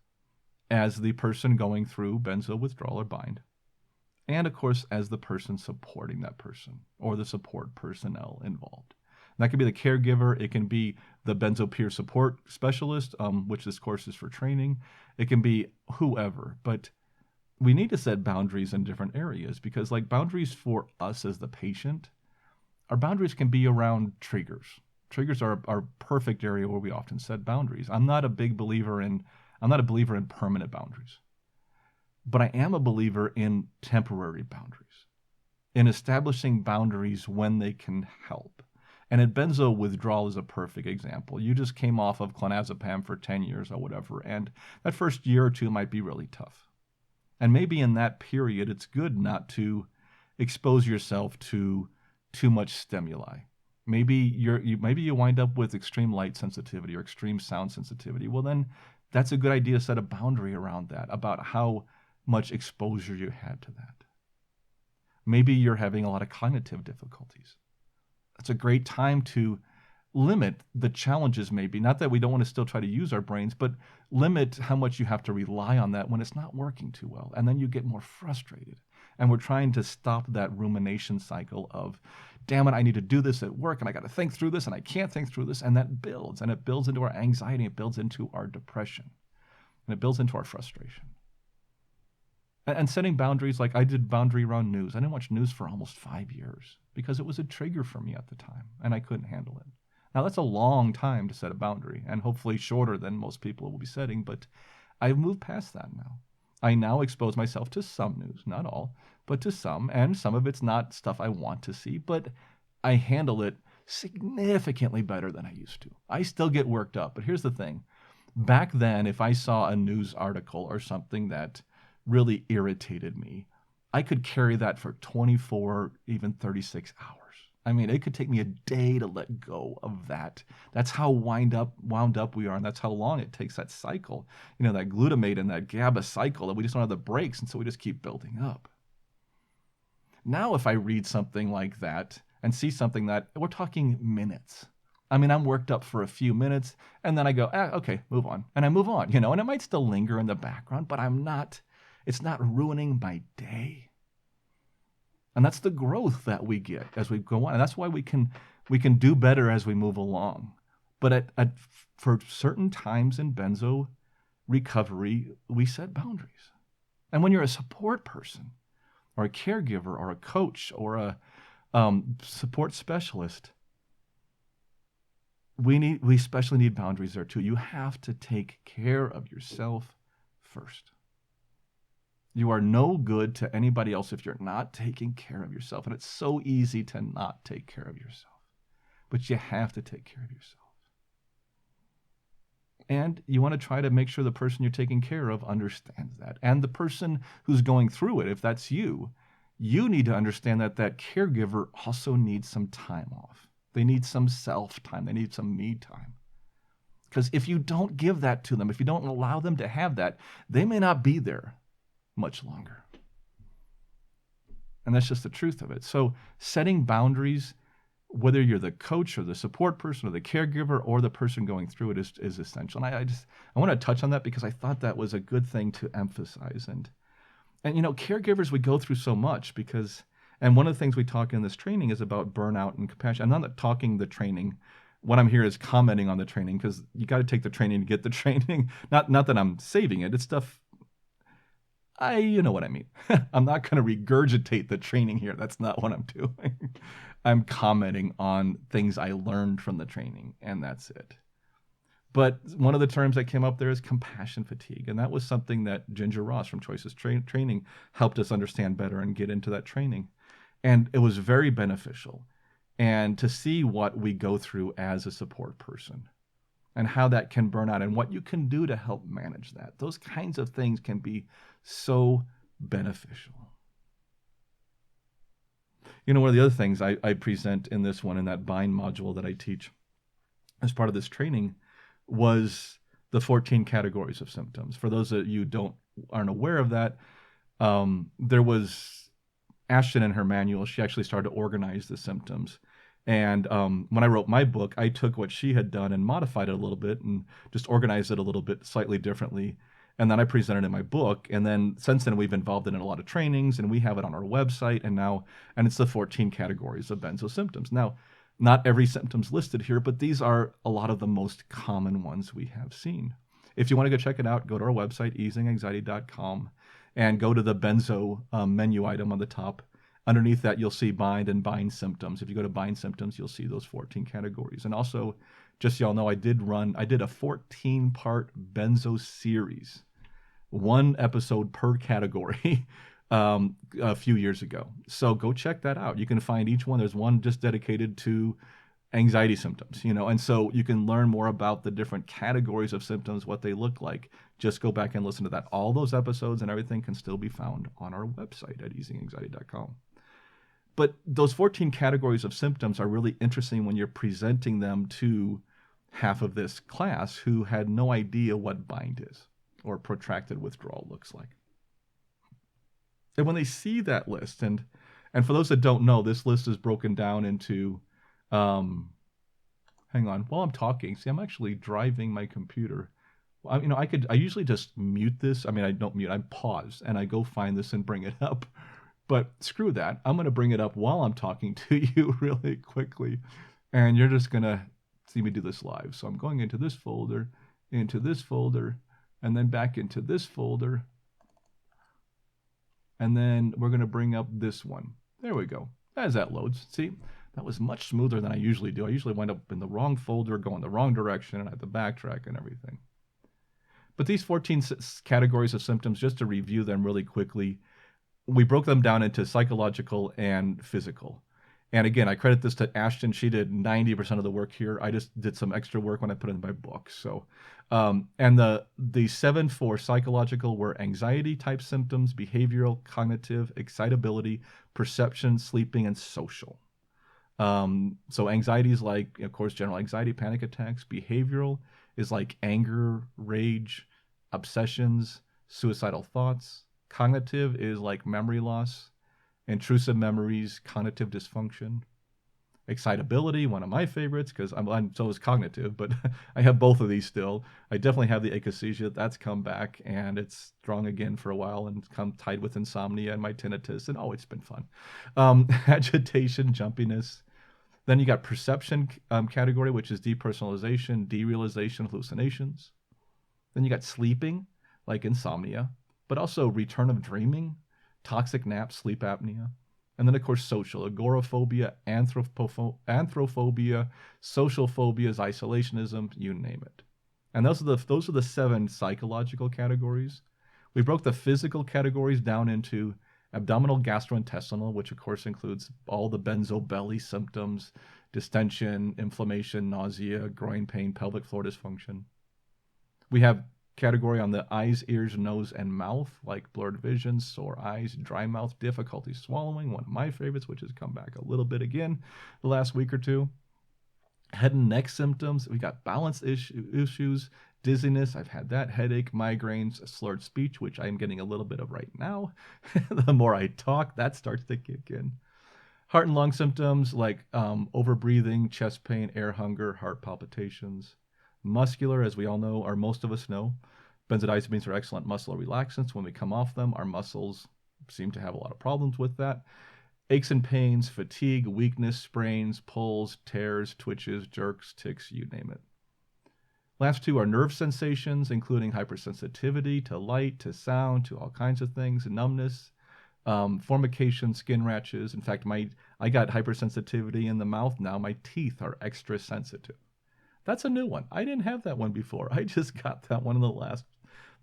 as the person going through benzo withdrawal or bind, and of course as the person supporting that person or the support personnel involved. And that could be the caregiver, it can be the benzo peer support specialist, which this course is for training. It can be whoever, but we need to set boundaries in different areas, because like boundaries for us as the patient, our boundaries can be around triggers. Triggers are our perfect area where we often set boundaries. I'm not a believer in permanent boundaries, but I am a believer in temporary boundaries, in establishing boundaries when they can help. And in benzo withdrawal is a perfect example. You just came off of clonazepam for 10 years or whatever, and that first year or 2 might be really tough. And maybe in that period, it's good not to expose yourself to too much stimuli. Maybe you wind up with extreme light sensitivity or extreme sound sensitivity. Well, then that's a good idea to set a boundary around that, about how much exposure you had to that. Maybe you're having a lot of cognitive difficulties. It's a great time to limit the challenges, maybe. Not that we don't want to still try to use our brains, but limit how much you have to rely on that when it's not working too well. And then you get more frustrated. And we're trying to stop that rumination cycle of, damn it, I need to do this at work, and I got to think through this, and I can't think through this. And that builds, and it builds into our anxiety, it builds into our depression, and it builds into our frustration. And setting boundaries, like I did boundary around news. I didn't watch news for almost 5 years because it was a trigger for me at the time, and I couldn't handle it. Now, that's a long time to set a boundary, and hopefully shorter than most people will be setting, but I've moved past that now. I now expose myself to some news, not all, but to some, and some of it's not stuff I want to see, but I handle it significantly better than I used to. I still get worked up, but here's the thing. Back then, if I saw a news article or something that really irritated me, I could carry that for 24, even 36 hours. I mean, it could take me a day to let go of that. That's how wound up we are, and that's how long it takes, that cycle. You know, that glutamate and that GABA cycle, that we just don't have the brakes, and so we just keep building up. Now, if I read something like that and see something that, we're talking minutes. I mean, I'm worked up for a few minutes, and then I go, okay, move on. And I move on, you know, and it might still linger in the background, but it's not ruining my day. And that's the growth that we get as we go on. And that's why we can do better as we move along. But for certain times in benzo recovery, we set boundaries. And when you're a support person or a caregiver or a coach or a support specialist, we especially need boundaries there too. You have to take care of yourself first. You are no good to anybody else if you're not taking care of yourself. And it's so easy to not take care of yourself, but you have to take care of yourself. And you want to try to make sure the person you're taking care of understands that. And the person who's going through it, if that's you, you need to understand that that caregiver also needs some time off. They need some self time. They need some me time. Because if you don't give that to them, if you don't allow them to have that, they may not be there much longer. And that's just the truth of it. So setting boundaries, whether you're the coach or the support person or the caregiver or the person going through it, is essential. And I want to touch on that because I thought that was a good thing to emphasize. And caregivers, we go through so much and one of the things we talk in this training is about burnout and compassion. I'm not talking the training. What I'm here is commenting on the training, because you got to take the training to get the training. Not that I'm saving it. It's stuff, you know what I mean. I'm not going to regurgitate the training here. That's not what I'm doing. I'm commenting on things I learned from the training, and that's it. But one of the terms that came up there is compassion fatigue. And that was something that Ginger Ross from Choices Training helped us understand better and get into that training. And it was very beneficial. And to see what we go through as a support person and how that can burn out and what you can do to help manage that. Those kinds of things can be so beneficial. One of the other things I present in this one, in that bind module that I teach as part of this training, was the 14 categories of symptoms. For those of you aren't aware of that, there was Ashton in her manual. She actually started to organize the symptoms. And when I wrote my book, I took what she had done and modified it a little bit and just organized it a little bit slightly differently. And then I presented it in my book. And then since then, we've involved it in a lot of trainings, and we have it on our website. And it's the 14 categories of benzo symptoms. Now, not every symptom's listed here, but these are a lot of the most common ones we have seen. If you want to go check it out, go to our website, easinganxiety.com, and go to the benzo menu item on the top. Underneath that, you'll see bind and bind symptoms. If you go to bind symptoms, you'll see those 14 categories. And also, just so y'all know, I did a 14-part benzo series, 1 episode per category, a few years ago. So go check that out. You can find each one. There's one just dedicated to anxiety symptoms, and so you can learn more about the different categories of symptoms, what they look like. Just go back and listen to that. All those episodes and everything can still be found on our website at easinganxiety.com. But those 14 categories of symptoms are really interesting when you're presenting them to half of this class who had no idea what bind is or protracted withdrawal looks like. And when they see that list, and for those that don't know, this list is broken down into, hang on, while I'm talking, see, I'm actually driving my computer. I usually just mute this. I don't mute, I pause and I go find this and bring it up. But screw that. I'm going to bring it up while I'm talking to you really quickly. And you're just going to see me do this live. So I'm going into this folder, and then back into this folder. And then we're going to bring up this one. There we go. As that loads, see, that was much smoother than I usually do. I usually wind up in the wrong folder, going the wrong direction, and I have to backtrack and everything. But these 14 categories of symptoms, just to review them really quickly, we broke them down into psychological and physical. And again, I credit this to Ashton. She did 90% of the work here. I just did some extra work when I put it in my book. So, and the 7 for psychological were anxiety type symptoms, behavioral, cognitive, excitability, perception, sleeping, and social. So anxiety is like, of course, general anxiety, panic attacks. Behavioral is like anger, rage, obsessions, suicidal thoughts. Cognitive is like memory loss, intrusive memories, cognitive dysfunction. Excitability, one of my favorites, because I'm so is cognitive, but I have both of these still. I definitely have the akathisia. That's come back, and it's strong again for a while, and come tied with insomnia and my tinnitus, and it's been fun. Agitation, jumpiness. Then you got perception category, which is depersonalization, derealization, hallucinations. Then you got sleeping, like insomnia, but also return of dreaming, toxic naps, sleep apnea, And then, of course, social: agoraphobia, anthrophobia, social phobias, isolationism, you name it. And those are the 7 psychological categories. We broke the physical categories down into abdominal gastrointestinal, which of course includes all the benzo belly symptoms: distension, inflammation, nausea, groin pain, pelvic floor dysfunction. We have category on the eyes, ears, nose, and mouth, like blurred vision, sore eyes, dry mouth, difficulty swallowing, one of my favorites, which has come back a little bit again the last week or two. Head and neck symptoms, we got balance issues, dizziness, I've had that, headache, migraines, slurred speech, which I'm getting a little bit of right now. The more I talk, that starts to kick in. Heart and lung symptoms like overbreathing, chest pain, air hunger, heart palpitations. Muscular, as we all know, or most of us know, benzodiazepines are excellent muscle relaxants. When we come off them, our muscles seem to have a lot of problems with that. Aches and pains, fatigue, weakness, sprains, pulls, tears, twitches, jerks, tics, you name it. Last 2 are nerve sensations, including hypersensitivity to light, to sound, to all kinds of things, numbness, formication, skin rashes. In fact, I got hypersensitivity in the mouth now. My teeth are extra sensitive. That's a new one. I didn't have that one before. I just got that one in the last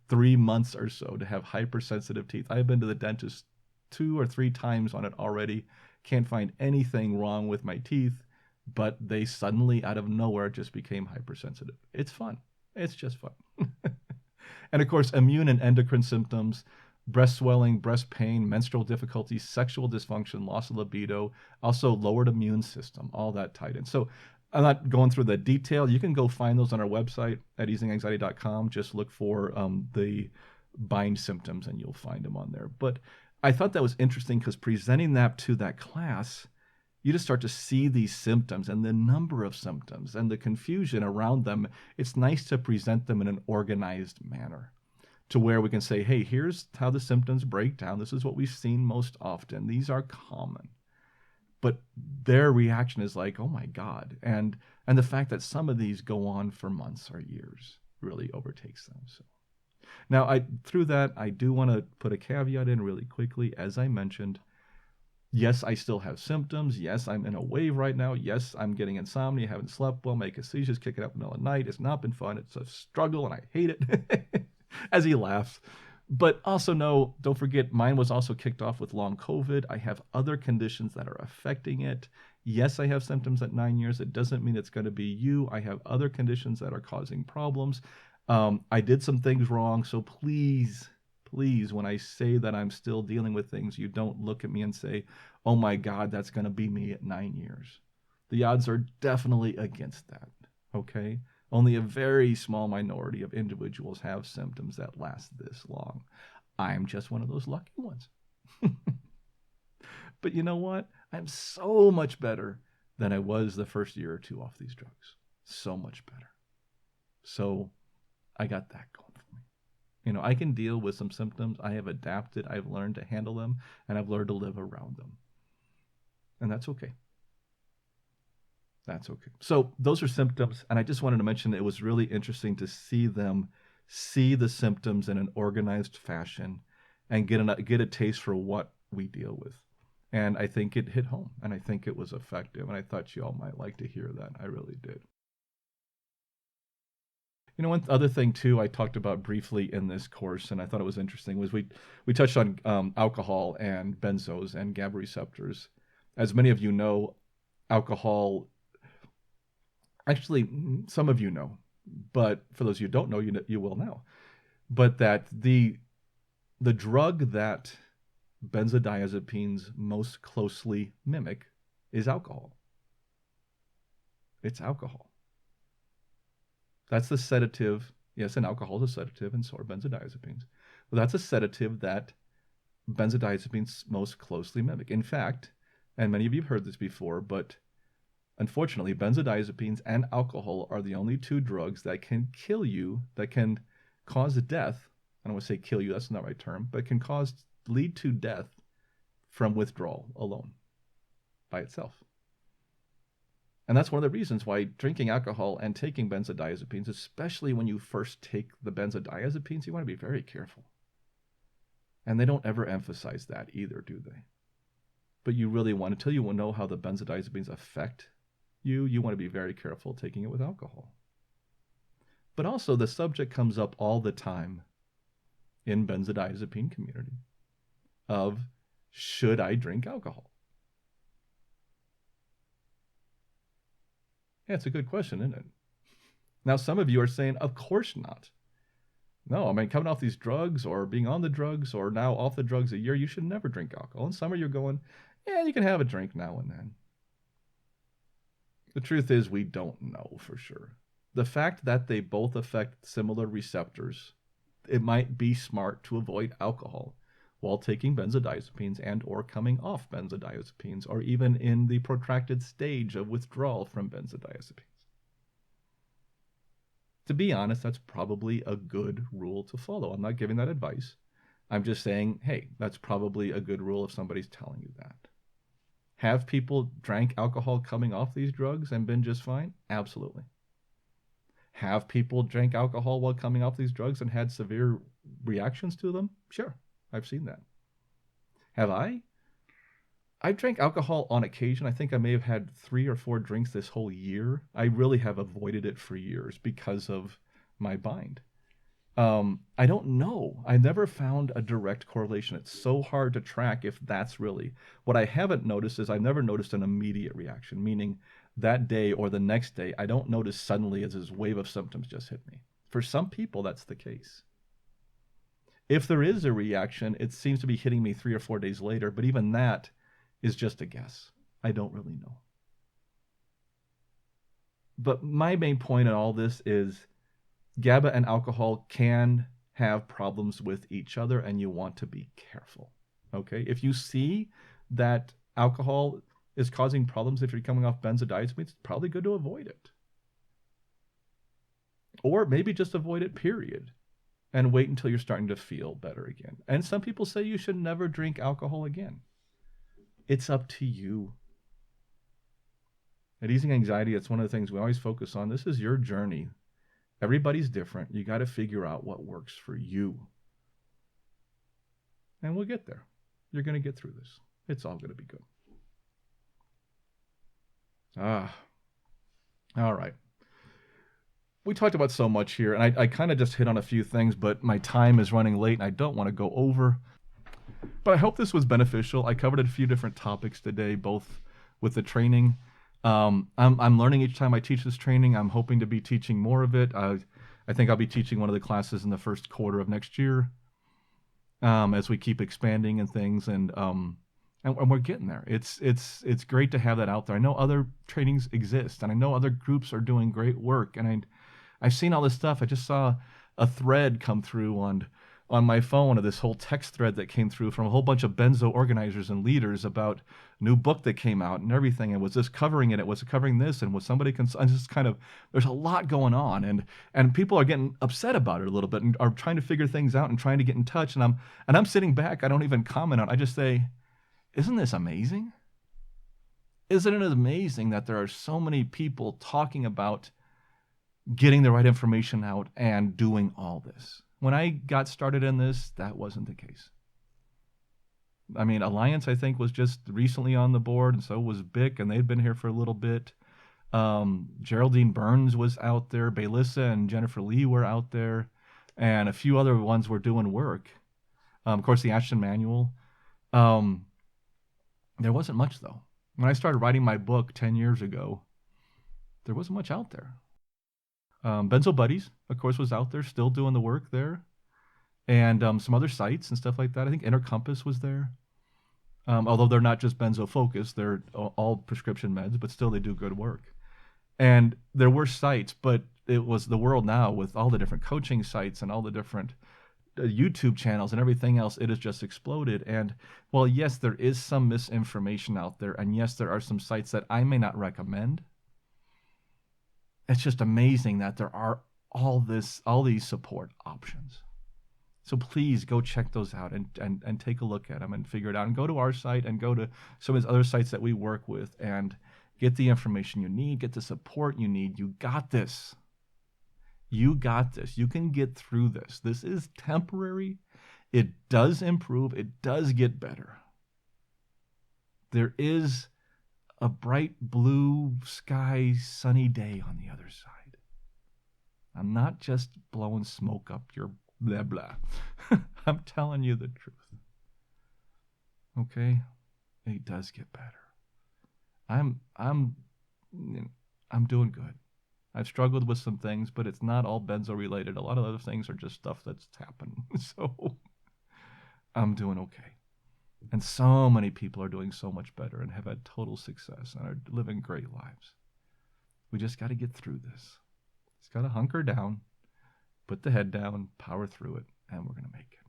3 months or so, to have hypersensitive teeth. I've been to the dentist 2 or 3 times on it already. Can't find anything wrong with my teeth, but they suddenly, out of nowhere, just became hypersensitive. It's fun. It's just fun. And of course, immune and endocrine symptoms: breast swelling, breast pain, menstrual difficulties, sexual dysfunction, loss of libido, also lowered immune system, all that tied in. So I'm not going through the detail. You can go find those on our website at easinganxiety.com. Just look for the bind symptoms and you'll find them on there. But I thought that was interesting because presenting that to that class, you just start to see these symptoms and the number of symptoms and the confusion around them. It's nice to present them in an organized manner, to where we can say, hey, here's how the symptoms break down. This is what we've seen most often. These are common. But their reaction is like, oh my God. And the fact that some of these go on for months or years really overtakes them. So now, through that, I do want to put a caveat in really quickly. As I mentioned, yes, I still have symptoms. Yes, I'm in a wave right now. Yes, I'm getting insomnia, haven't slept well, making seizures, kicking up in the middle of the night. It's not been fun. It's a struggle, and I hate it. As he laughs. But also don't forget, mine was also kicked off with long COVID. I have other conditions that are affecting it. Yes, I have symptoms at 9 years. It doesn't mean it's going to be you. I have other conditions that are causing problems. I did some things wrong. So please, when I say that I'm still dealing with things, you don't look at me and say, oh my God, that's going to be me at 9 years. The odds are definitely against that. Okay? Only a very small minority of individuals have symptoms that last this long. I'm just one of those lucky ones. But you know what? I'm so much better than I was the first year or 2 off these drugs. So much better. So I got that going for me. I can deal with some symptoms. I have adapted. I've learned to handle them, and I've learned to live around them. And that's okay. That's okay. So those are symptoms, and I just wanted to mention it was really interesting to see them see the symptoms in an organized fashion and get a taste for what we deal with. And I think it hit home, and I think it was effective, and I thought you all might like to hear that. I really did. One other thing too I talked about briefly in this course, and I thought it was interesting, was we touched on alcohol and benzos and GABA receptors. As many of you know, alcohol, actually, some of you know, but for those of you who don't know, you will now. But that the drug that benzodiazepines most closely mimic is alcohol. It's alcohol. That's the sedative. Yes, and alcohol is a sedative, and so are benzodiazepines. But that's a sedative that benzodiazepines most closely mimic. In fact, and many of you have heard this before, but unfortunately, benzodiazepines and alcohol are the only 2 drugs that can kill you, that can cause death. I don't want to say kill you, that's not the right term, but can lead to death from withdrawal alone by itself. And that's one of the reasons why drinking alcohol and taking benzodiazepines, especially when you first take the benzodiazepines, you want to be very careful. And they don't ever emphasize that either, do they? but you really want, until you know how the benzodiazepines affect you, you want to be very careful taking it with alcohol. But also the subject comes up all the time in benzodiazepine community of, should I drink alcohol? Yeah, it's a good question, isn't it? Now, some of you are saying, of course not. No, I mean, coming off these drugs or being on the drugs or now off the drugs a year, you should never drink alcohol. And some of you are going, yeah, you can have a drink now and then. The truth is, we don't know for sure. The fact that they both affect similar receptors, it might be smart to avoid alcohol while taking benzodiazepines and or coming off benzodiazepines, or even in the protracted stage of withdrawal from benzodiazepines. To be honest, that's probably a good rule to follow. I'm not giving that advice. I'm just saying, hey, that's probably a good rule if somebody's telling you that. Have people drank alcohol coming off these drugs and been just fine? Absolutely. Have people drank alcohol while coming off these drugs and had severe reactions to them? Sure, I've seen that. Have I? I drank alcohol on occasion. I think I may have had 3 or 4 drinks this whole year. I really have avoided it for years because of my bind. I don't know. I never found a direct correlation. It's so hard to track if that's really. What I haven't noticed is I've never noticed an immediate reaction, meaning that day or the next day, I don't notice suddenly as this wave of symptoms just hit me. For some people, that's the case. If there is a reaction, it seems to be hitting me 3 or 4 days later, but even that is just a guess. I don't really know. But my main point in all this is GABA and alcohol can have problems with each other, and you want to be careful. Okay? If you see that alcohol is causing problems if you're coming off benzodiazepines, it's probably good to avoid it. Or maybe just avoid it, period, and wait until you're starting to feel better again. And some people say you should never drink alcohol again. It's up to you. At Easing Anxiety, it's one of the things we always focus on. This is your journey. Everybody's different. You got to figure out what works for you. And we'll get there. You're going to get through this. It's all going to be good. All right. We talked about so much here, and I kind of just hit on a few things, but my time is running late, and I don't want to go over. But I hope this was beneficial. I covered a few different topics today, both with the training. I'm learning each time I teach this training. I'm hoping to be teaching more of it. I think I'll be teaching one of the classes in the first quarter of next year, as we keep expanding and things, and we're getting there. It's great to have that out there. I know other trainings exist, and I know other groups are doing great work, and I've seen all this stuff. I just saw a thread come through on my phone, of this whole text thread that came through from a whole bunch of benzo organizers and leaders about a new book that came out and everything, and was this covering it, was it covering this, and was somebody just kind of, there's a lot going on, and people are getting upset about it a little bit and are trying to figure things out and trying to get in touch, and I'm sitting back. I don't even comment on it. I just say, isn't this amazing? Isn't it amazing that there are so many people talking about getting the right information out and doing all this? When I got started in this, that wasn't the case. I mean, Alliance, I think, was just recently on the board, and so was BIC, and they'd been here for a little bit. Geraldine Burns was out there. Baylissa and Jennifer Lee were out there, and a few other ones were doing work. Of course, the Ashton Manual. There wasn't much, though. When I started writing my book 10 years ago, there wasn't much out there. Benzo Buddies, of course, was out there still doing the work there. And some other sites and stuff like that. I think Inner Compass was there. Although they're not just benzo focused, they're all prescription meds, but still they do good work. And there were sites, but it was the world now with all the different coaching sites and all the different YouTube channels and everything else. It has just exploded. And well, yes, there is some misinformation out there. And yes, there are some sites that I may not recommend. It's just amazing that there are all these support options. So please go check those out and take a look at them and figure it out, and go to our site and go to some of these other sites that we work with and get the information you need, get the support you need. You got this. You got this. You can get through this. This is temporary. It does improve. It does get better. there is a bright blue sky, sunny day on the other side. I'm not just blowing smoke up your blah blah. I'm telling you the truth. Okay? It does get better. I'm doing good. I've struggled with some things, but it's not all benzo related. A lot of other things are just stuff that's happened. So I'm doing okay. And so many people are doing so much better and have had total success and are living great lives. We just got to get through this. Just got to hunker down, put the head down, power through it, and we're going to make it.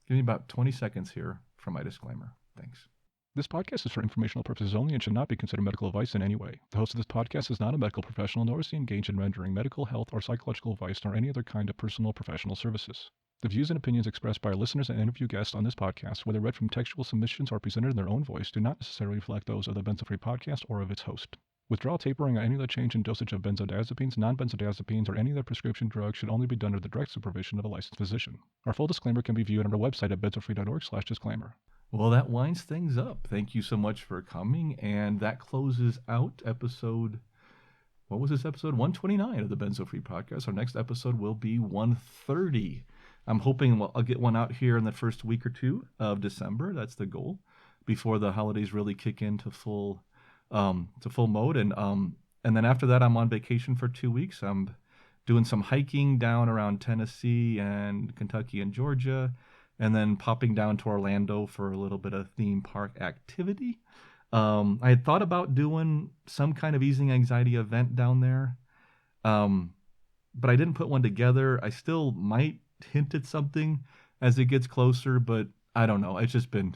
Give me about 20 seconds here for my disclaimer. Thanks. This podcast is for informational purposes only and should not be considered medical advice in any way. The host of this podcast is not a medical professional, nor is he engaged in rendering medical, health, or psychological advice, nor any other kind of personal or professional services. The views and opinions expressed by our listeners and interview guests on this podcast, whether read from textual submissions or presented in their own voice, do not necessarily reflect those of the Benzo Free podcast or of its host. Withdrawal, tapering, or any other change in dosage of benzodiazepines, non-benzodiazepines, or any other prescription drug should only be done under the direct supervision of a licensed physician. Our full disclaimer can be viewed on our website at benzofree.org/disclaimer. Well, that winds things up. Thank you so much for coming. And that closes out episode, what was this episode? 129 of the Benzo Free podcast. Our next episode will be 130. I'm hoping I'll get one out here in the first week or two of December. That's the goal, before the holidays really kick into full mode. And then after that, I'm on vacation for 2 weeks. I'm doing some hiking down around Tennessee and Kentucky and Georgia, and then popping down to Orlando for a little bit of theme park activity. I had thought about doing some kind of easing anxiety event down there, but I didn't put one together. I still might hint at something as it gets closer, but I don't know. It's just been,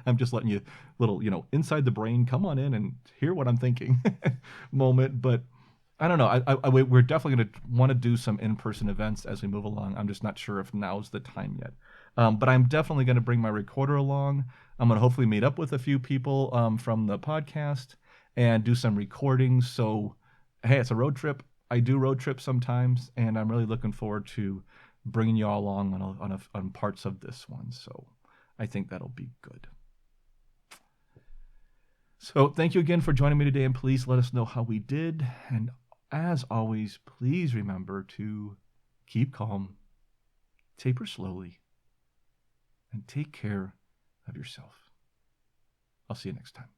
I'm just letting you little, inside the brain, come on in and hear what I'm thinking moment. But I don't know. We're definitely going to want to do some in-person events as we move along. I'm just not sure if now's the time yet. But I'm definitely going to bring my recorder along. I'm going to hopefully meet up with a few people from the podcast and do some recordings. So, hey, it's a road trip. I do road trips sometimes, and I'm really looking forward to bringing you all along on parts of this one. So I think that'll be good. So thank you again for joining me today, and please let us know how we did. And as always, please remember to keep calm, taper slowly, and take care of yourself. I'll see you next time.